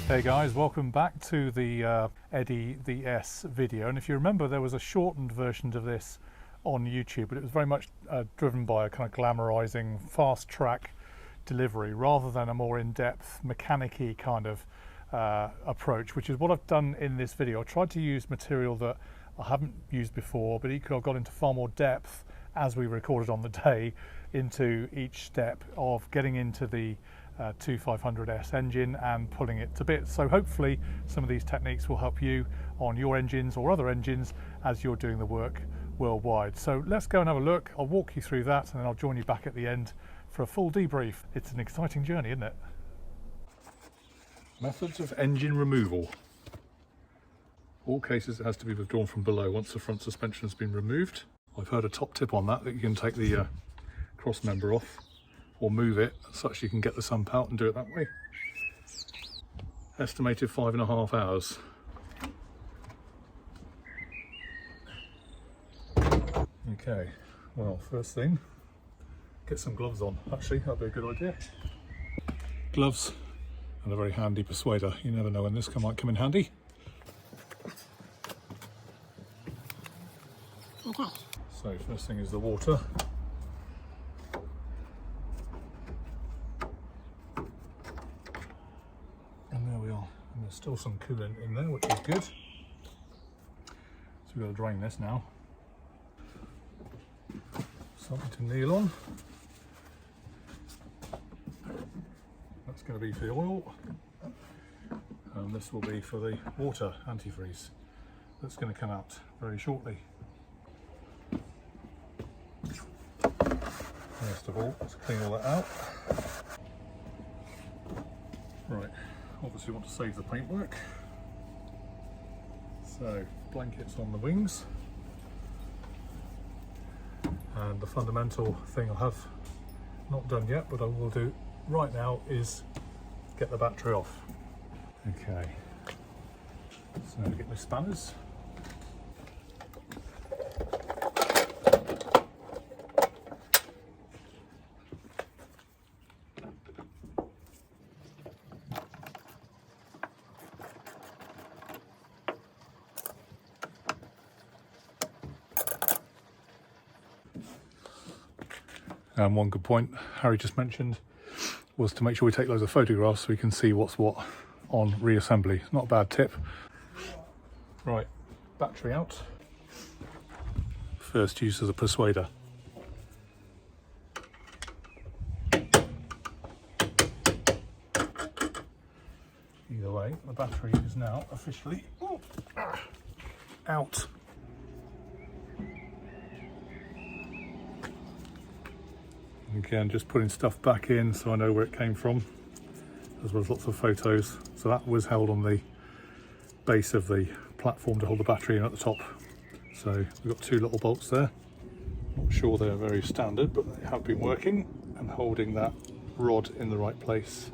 Hey guys, welcome back to the Eddie The Ess video, and if you remember there was a shortened version of this on YouTube, but it was very much driven by a kind of glamorizing fast track delivery rather than a more in-depth mechanic-y kind of approach, which is what I've done in this video. I tried to use material that I haven't used before, but equally I've got into far more depth as we recorded on the day into each step of getting into the 2500S engine and pulling it to bits. So hopefully some of these techniques will help you on your engines or other engines as you're doing the work worldwide. So let's go and have a look. I'll walk you through that and then I'll join you back at the end for a full debrief. It's an exciting journey, isn't it? Methods of engine removal. All cases it has to be withdrawn from below once the front suspension has been removed. I've heard a top tip on that you can take the cross member off or move it such you can get the sump out and do it that way. Estimated 5.5 hours. Okay, well, first thing, get some gloves on. Actually, that'd be a good idea. Gloves and a very handy persuader. You never know when this might come in handy. So first thing is the water. And there we are. And there's still some coolant in there, which is good. So we've got to drain this now. Something to kneel on. That's going to be for the oil. And this will be for the water antifreeze. That's going to come out very shortly. First of all, let's clean all that out. Right, obviously want to save the paintwork. So, blankets on the wings. And the fundamental thing I have not done yet, but I will do right now, is get the battery off. Okay, so now get my spanners. And one good point Harry just mentioned was to make sure we take loads of photographs so we can see what's what on reassembly. It's not a bad tip. Right, battery out. First use as a persuader. Either way, the battery is now officially out. Again, just putting stuff back in so I know where it came from, as well as lots of photos. So that was held on the base of the platform to hold the battery in at the top. So we've got two little bolts there. Not sure they're very standard, but they have been working and holding that rod in the right place.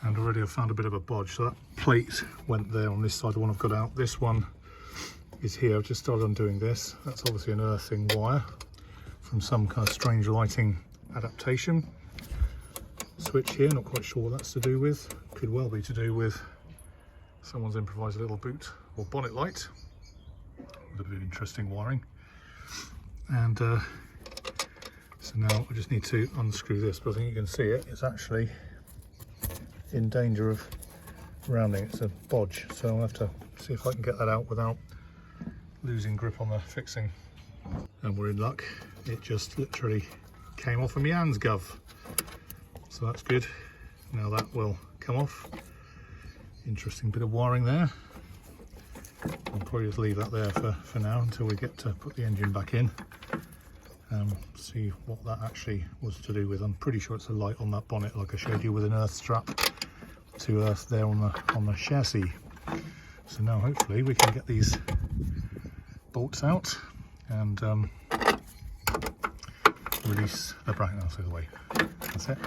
And already I've found a bit of a bodge. So that plate went there on this side, the one I've got out. This one is here. I've just started undoing this. That's obviously an earthing wire from some kind of strange lighting adaptation. Switch here, not quite sure what that's to do with. Could well be to do with someone's improvised little boot or bonnet light. With a bit of interesting wiring. And so now I just need to unscrew this, but I think you can see it. It's actually in danger of rounding. It's a bodge, so I'll have to see if I can get that out without losing grip on the fixing. And we're in luck. It just literally came off of my hands, gov. So that's good. Now that will come off. Interesting bit of wiring there. I'll probably just leave that there for now until we get to put the engine back in. See what that actually was to do with. I'm pretty sure it's a light on that bonnet, like I showed you, with an earth strap to earth there on the chassis. So now hopefully we can get these bolts out and release the bracket out of the way. That's it.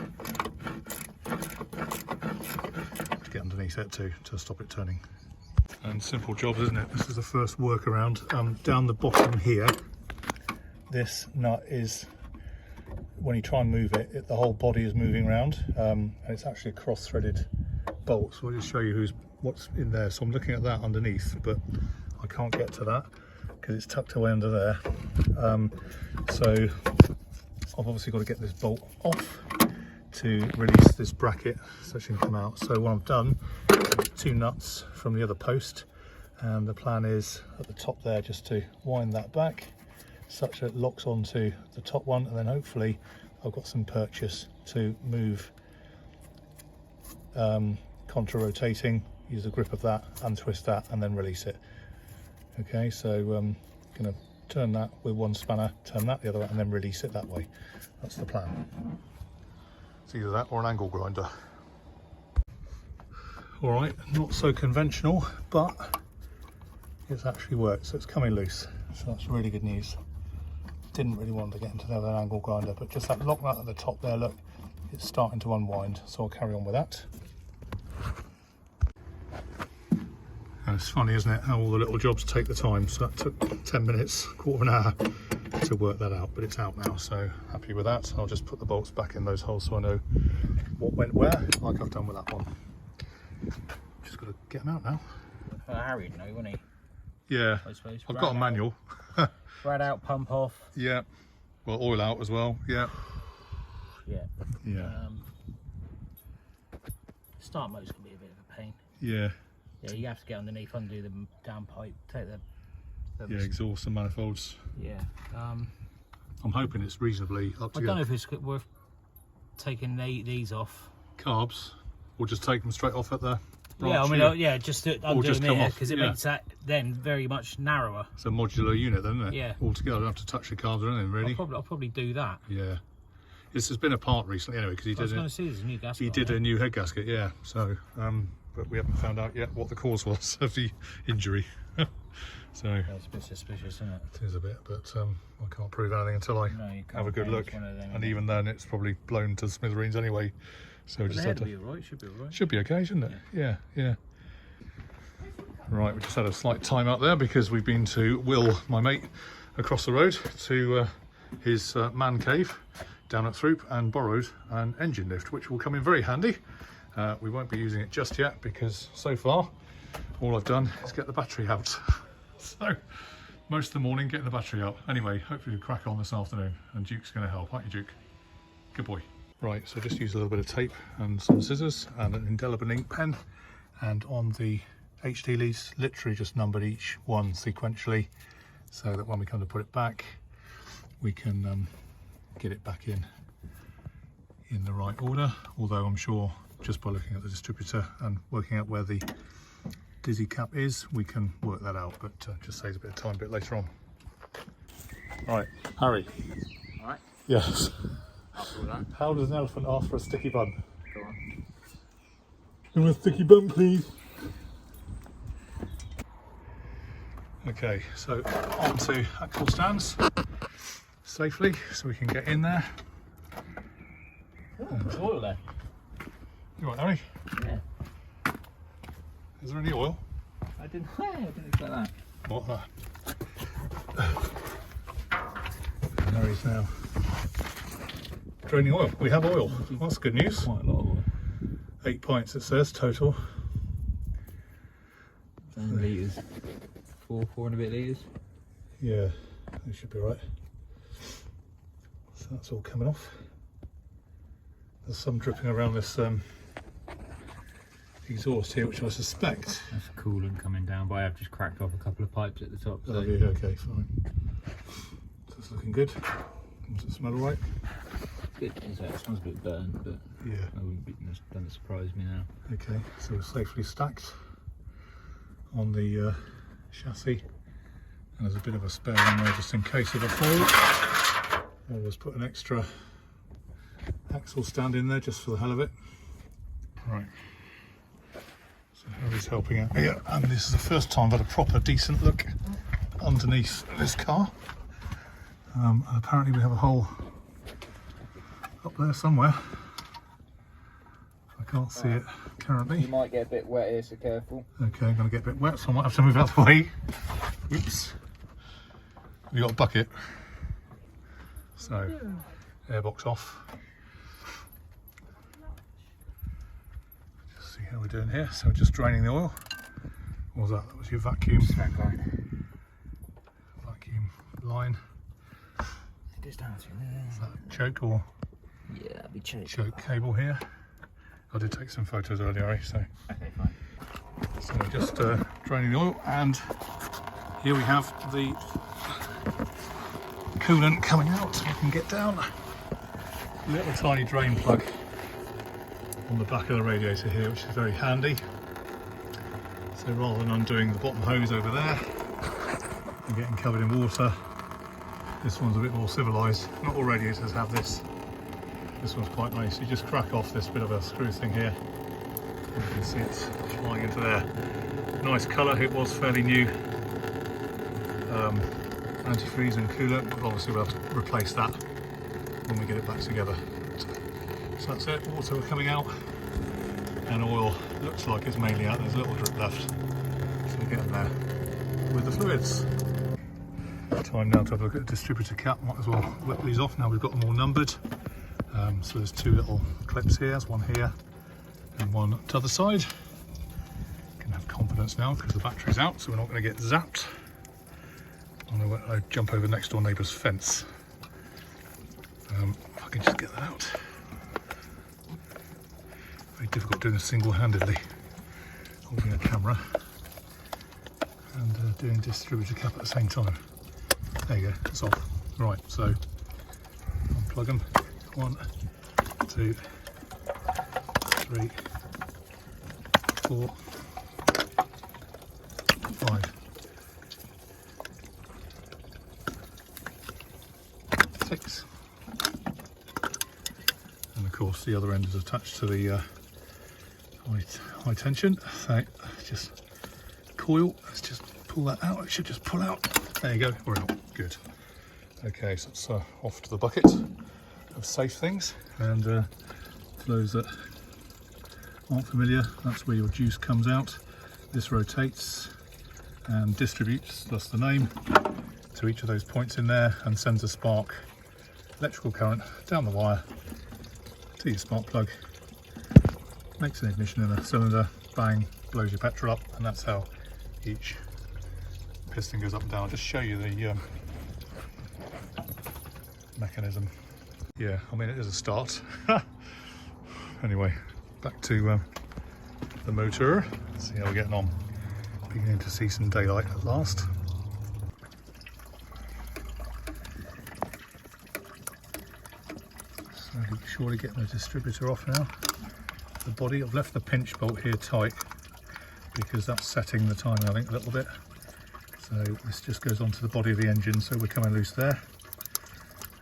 To get underneath it to stop it turning. And simple job, isn't it? This is the first workaround. Down the bottom here, this nut is, when you try and move it, the whole body is moving around, and it's actually a cross-threaded bolts. So I'll just show you what's in there. So I'm looking at that underneath, but I can't get to that because it's tucked away under there. So I've obviously got to get this bolt off to release this bracket so it can come out. So what I've done is 2 nuts from the other post, and the plan is at the top there just to wind that back such that it locks onto the top one, and then hopefully I've got some purchase to move contra rotating, use the grip of that, untwist that and then release it. Okay, so I'm going to turn that with one spanner, turn that the other way, and then release it that way. That's the plan. It's either that or an angle grinder. All right, not so conventional, but it's actually worked, so it's coming loose. So that's really good news. Didn't really want to get into the other angle grinder, but just that lock nut at the top there, look, it's starting to unwind, so I'll carry on with that. And it's funny, isn't it, how all the little jobs take the time. So that took 10 minutes, quarter of an hour to work that out, but it's out now, so happy with that. I'll just put the bolts back in those holes so I know what went where, like I've done with that one. Just got to get them out now. Arry would know, wouldn't he? Yeah, I've got a manual. Brad out, pump off. Yeah, well, oil out as well. Yeah. Yeah. Start mode's can be a bit of a pain. Yeah. Yeah, you have to get underneath, undo the downpipe, take the exhaust and manifolds. Yeah. I'm hoping it's reasonably up to I don't know if it's worth taking these off. Carbs, or just take them straight off at the branch. Yeah, I mean, yeah, just undo just them come here, off, because it makes that then very much narrower. It's a modular unit then, isn't it? Yeah. Altogether, I don't have to touch the carbs or anything, really. I'll probably do that. Yeah. This has been apart recently anyway, because he did a new head gasket, yeah. So, but we haven't found out yet what the cause was of the injury. So yeah, it's a bit suspicious, isn't it? It is a bit, but I can't prove anything until I have a good look. And even then, it's probably blown to smithereens anyway. So we just had to. Be all right, should be all right. Should be okay, shouldn't it? Yeah. Right, we just had a slight time out there because we've been to Will, my mate, across the road to his man cave down at Throop, and borrowed an engine lift, which will come in very handy. We won't be using it just yet because so far all I've done is get the battery out. So most of the morning getting the battery out. Anyway, hopefully we'll crack on this afternoon, and Duke's going to help, aren't you, Duke? Good boy. Right, so just use a little bit of tape and some scissors and an indelible ink pen, and on the HD leads, literally just numbered each one sequentially, so that when we come to put it back, we can get it back in the right order. Although I'm sure just by looking at the distributor and working out where the dizzy cap is, we can work that out, but just saves a bit of time a bit later on. Right, Arry. All right. Yes. That. How does an elephant ask for a sticky bun? Go on. Give me a sticky bun, please. Okay, so onto axle stands safely, so we can get in there. Oh, there's oil there. You right, Arry? Yeah. Is there any oil? I didn't expect that. What that? Arry's now draining oil. We have oil. Well, that's good news. Quite a lot of oil. 8 pints it says total. 10 litres. Four and a bit litres. Yeah, they should be right. So that's all coming off. There's some dripping around this exhaust here, which I suspect. That's coolant coming down, but I have just cracked off a couple of pipes at the top. So. Oh, yeah, okay, fine. So it's looking good. Does it smell alright? Good. It smells a bit burnt, but yeah, doesn't surprise me now. Okay, so we're safely stacked on the chassis, and there's a bit of a spare one there just in case of a fall. I'll always put an extra axle stand in there just for the hell of it. Right, so Harry's helping out here, and this is the first time I've had a proper decent look underneath this car. Apparently we have a hole up there somewhere. I can't see it currently. You might get a bit wet here, so careful. Okay, I'm going to get a bit wet, so I might have to move out the way. Oops. We got a bucket. So, airbox off. Just see how we're doing here. So just draining the oil. What was that? That was your vacuum line. vacuum line. It goes down through there. Is that choke or Yeah, that'd be choke. choke cable here? I did take some photos earlier, Arry, so. Okay, fine. So we're just draining the oil, and here we have the coolant coming out. We can get down. Little tiny drain plug on the back of the radiator here, which is very handy. So rather than undoing the bottom hose over there and getting covered in water, this one's a bit more civilised. Not all radiators have this. This one's quite nice. You just crack off this bit of a screw thing here. And you can see it's flying into there. Nice colour. It was fairly new. Antifreeze and coolant, but obviously we'll have to replace that when we get it back together. So that's it. Water coming out, and oil looks like it's mainly out. There's a little drip left, so we're getting there with the fluids. Time now to have a look at the distributor cap. Might as well whip these off now we've got them all numbered. So there's two little clips here. There's one here and one to the other side. Can have confidence now because the battery's out, so we're not going to get zapped. I'm going to jump over next door neighbour's fence. If I can just get that out. Very difficult doing this single-handedly, holding a camera and doing distributor cap at the same time. There you go, it's off. Right, so unplug them. 1, 2, 3, 4, 5, 6. And of course the other end is attached to the high tension. So just coil, let's just pull that out. It should just pull out. There you go, we're out. Good. Okay, so it's off to the bucket of safe things, and for those that aren't familiar, that's where your juice comes out. This rotates and distributes, that's the name, to each of those points in there and sends a spark, electrical current down the wire to your spark plug, makes an ignition in a cylinder, bang, blows your petrol up, and that's how each piston goes up and down. I'll just show you the mechanism. Yeah, I mean, it is a start. Anyway, back to the motor. Let's see how we're getting on. Beginning to see some daylight at last. Slowly, surely getting the distributor off now. The body, I've left the pinch bolt here tight because that's setting the timing, I think, a little bit. So this just goes onto the body of the engine, so we're coming loose there.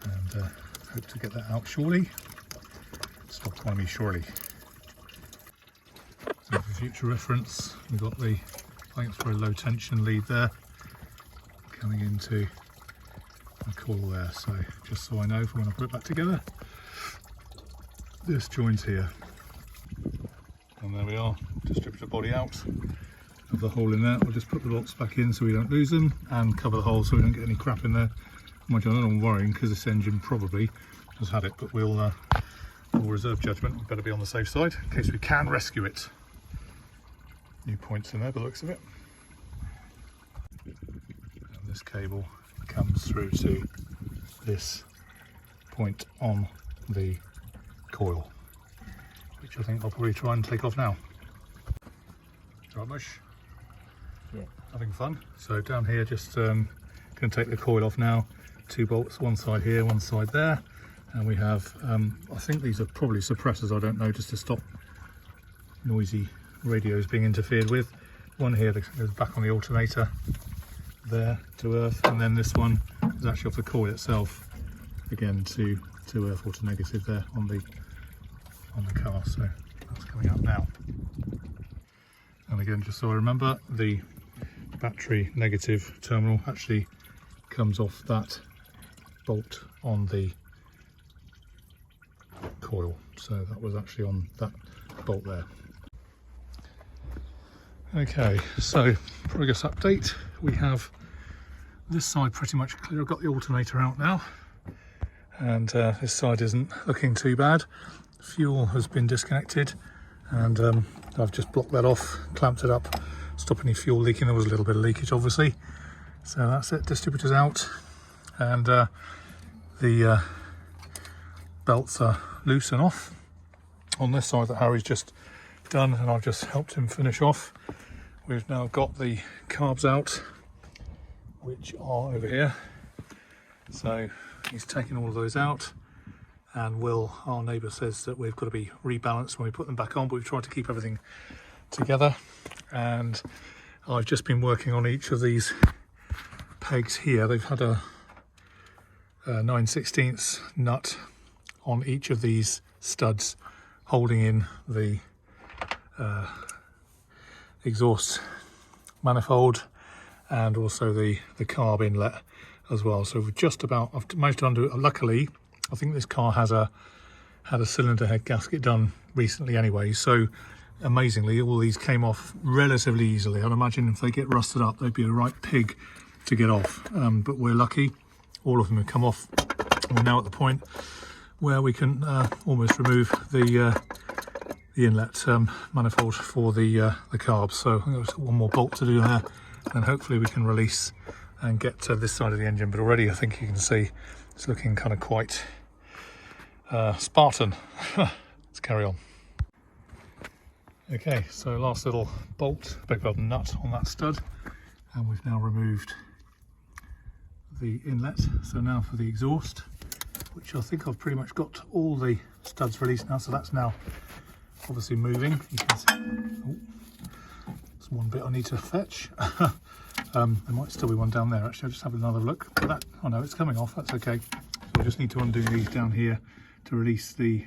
And hope to get that out shortly. Stop calling me surely. So for future reference, we've got the, I think it's for a low tension lead there, coming into the coil there. So just so I know for when I put it back together, this joint here. And there we are, distributor body out of the hole in there. We'll just put the bolts back in so we don't lose them, and cover the hole so we don't get any crap in there. Mind you, I don't know, I'm worrying because this engine probably has had it, but we'll reserve judgment. We better be on the safe side in case we can rescue it. New points in there by the looks of it. And this cable comes through to this point on the coil, which I think I'll probably try and take off now. Right, Mush? Yeah. Having fun. So down here, just going to take the coil off now. 2 bolts, one side here, one side there, and we have I think these are probably suppressors, I don't know, just to stop noisy radios being interfered with. One here that goes back on the alternator there to earth, and then this one is actually off the coil itself, again to earth or to negative there on the car. So that's coming up now. And again, just so I remember, the battery negative terminal actually comes off that bolt on the coil, so that was actually on that bolt there. Okay, so progress update. We have this side pretty much clear. I've got the alternator out now, and this side isn't looking too bad. Fuel has been disconnected, and I've just blocked that off, clamped it up, stop any fuel leaking. There was a little bit of leakage obviously, so that's it. Distributor's out, and the belts are loose and off on this side that Harry's just done, and I've just helped him finish off. We've now got the carbs out, which are over here, so he's taken all of those out. And Will, our neighbour, says that we've got to be rebalanced when we put them back on, but we've tried to keep everything together. And I've just been working on each of these pegs here. They've had a 9/16 nut on each of these studs holding in the exhaust manifold and also the carb inlet as well. So we've just about, I've managed to undo it. Luckily, I think this car had a cylinder head gasket done recently anyway, so amazingly all these came off relatively easily. I'd imagine if they get rusted up they'd be a right pig to get off, but we're lucky, all of them have come off. We're now at the point where we can almost remove the inlet manifold for the carbs. So I think there's one more bolt to do there, and hopefully we can release and get to this side of the engine. But already I think you can see it's looking kind of quite Spartan. Let's carry on. Okay, so last little bolt, beg pardon, nut on that stud, and we've now removed the inlet. So now for the exhaust, which I think I've pretty much got all the studs released now, so that's now obviously moving. You can see, oh, there's one bit I need to fetch. There might still be one down there actually. I'll just have another look. But that, oh no, it's coming off, that's okay. So I just need to undo these down here to release the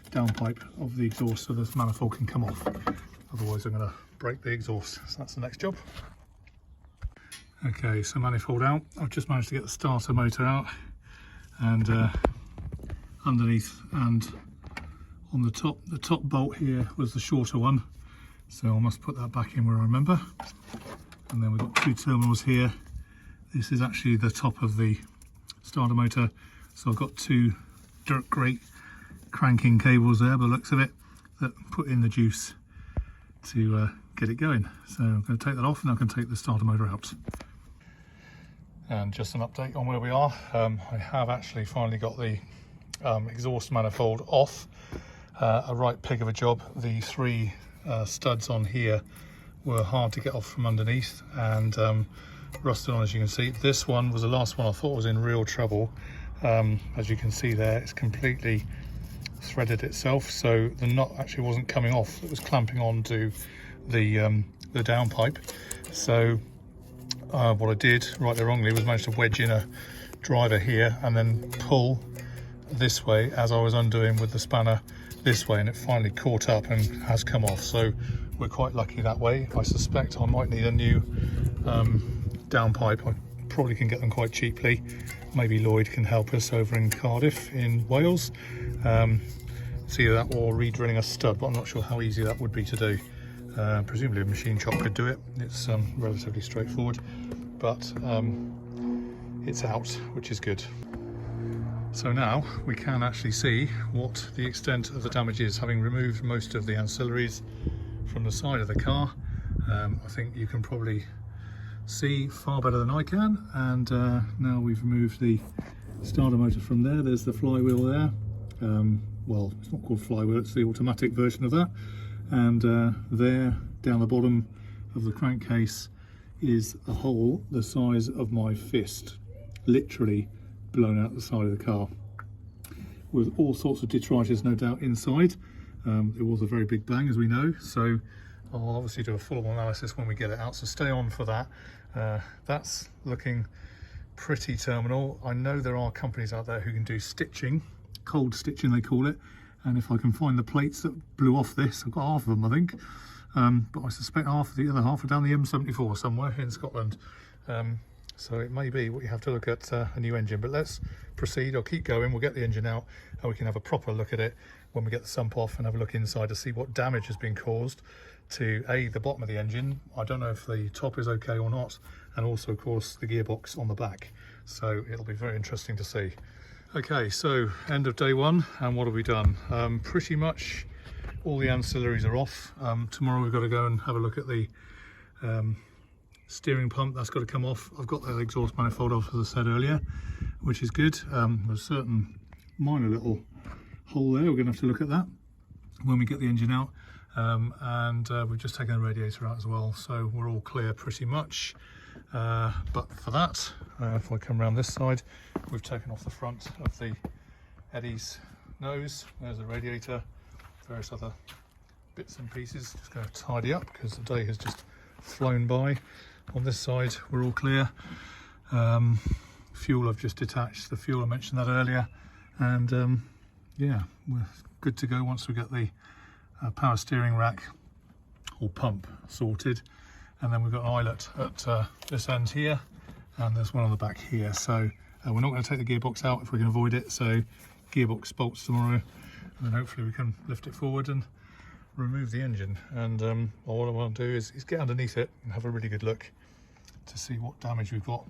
downpipe of the exhaust so this manifold can come off. Otherwise I'm going to break the exhaust. So that's the next job. Okay, so manifold out. I've just managed to get the starter motor out, and underneath and on the top bolt here was the shorter one, so I must put that back in where I remember. And then we've got two terminals here. This is actually the top of the starter motor, so I've got two dirt grate cranking cables there by the looks of it that put in the juice to get it going. So I'm going to take that off and I can take the starter motor out. And just an update on where we are. I have actually finally got the exhaust manifold off. A right pig of a job. The three studs on here were hard to get off from underneath and rusted on, as you can see. This one was the last one I thought was in real trouble. As you can see there, it's completely threaded itself, so the nut actually wasn't coming off. It was clamping onto the downpipe. So what I did, rightly or wrongly, was manage to wedge in a driver here and then pull this way as I was undoing with the spanner this way, and it finally caught up and has come off. So we're quite lucky that way. I suspect I might need a new downpipe. I probably can get them quite cheaply. Maybe Lloyd can help us over in Cardiff in Wales. It's either that or re-drilling a stud, but I'm not sure how easy that would be to do. Presumably a machine shop could do it. It's relatively straightforward, but it's out, which is good. So now we can actually see what the extent of the damage is, having removed most of the ancillaries from the side of the car. I think you can probably see far better than I can, and now we've removed the starter motor from there. There's the flywheel there. Well, it's not called flywheel, it's the automatic version of that. And there, down the bottom of the crankcase, is a hole the size of my fist, literally blown out the side of the car, with all sorts of detritus no doubt inside. It was a very big bang, as we know, so I'll obviously do a full analysis when we get it out, so stay on for that. That's looking pretty terminal. I know there are companies out there who can do stitching, cold stitching they call it, and if I can find the plates that blew off this, I've got half of them I think, but I suspect half of the other half are down the M74 somewhere in Scotland. So it may be what you have to look at a new engine, but let's proceed. I'll keep going, we'll get the engine out and we can have a proper look at it when we get the sump off and have a look inside to see what damage has been caused to the bottom of the engine. I don't know if the top is okay or not, and also of course the gearbox on the back, so it'll be very interesting to see. Okay, so end of day one, and what have we done? Pretty much all the ancillaries are off. Tomorrow we've got to go and have a look at the steering pump. That's got to come off. I've got that exhaust manifold off, as I said earlier, which is good. There's a certain minor little hole there. We're going to have to look at that when we get the engine out. We've just taken the radiator out as well, so we're all clear pretty much. But for that, if I come around this side, we've taken off the front of the Eddie's nose. There's the radiator, various other bits and pieces. Just going to tidy up because the day has just flown by. On this side we're all clear. Fuel I've just detached, the fuel I mentioned that earlier, and yeah, we're good to go once we get the power steering rack or pump sorted. And then we've got an eyelet at this end here, and there's one on the back here. So we're not going to take the gearbox out if we can avoid it, so gearbox bolts tomorrow, and then hopefully we can lift it forward and remove the engine. And what I want to do is get underneath it and have a really good look to see what damage we've got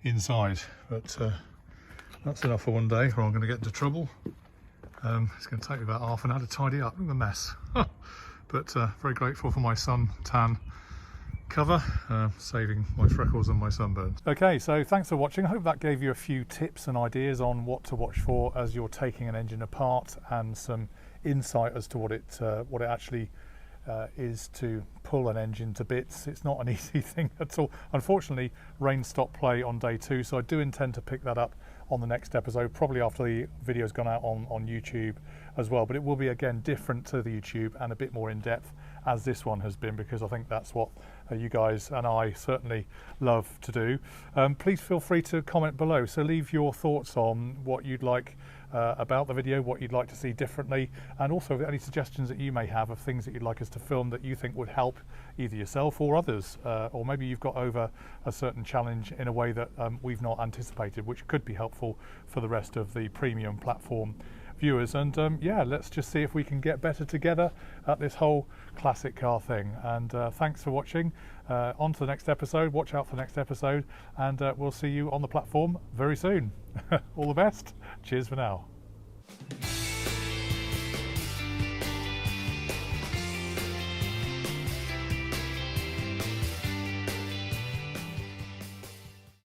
inside. But that's enough for one day, or I'm going to get into trouble. It's going to take me about half an hour to tidy up. Look at the mess. But very grateful for my suntan cover, saving my freckles and my sunburns. Okay, so thanks for watching. I hope that gave you a few tips and ideas on what to watch for as you're taking an engine apart, and some insight as to what it actually is to pull an engine to bits. It's not an easy thing at all. Unfortunately, rain stopped play on day 2, so I do intend to pick that up on the next episode, probably after the video's gone out on YouTube as well. But it will be, again, different to the YouTube and a bit more in depth, as this one has been, because I think that's what you guys and I certainly love to do. Please feel free to comment below. So leave your thoughts on what you'd like about the video, what you'd like to see differently, and also any suggestions that you may have of things that you'd like us to film that you think would help either yourself or others, or maybe you've got over a certain challenge in a way that we've not anticipated, which could be helpful for the rest of the premium platform viewers. And yeah, let's just see if we can get better together at this whole classic car thing. And thanks for watching. On to the next episode. Watch out for the next episode, and we'll see you on the platform very soon. All the best. Cheers for now.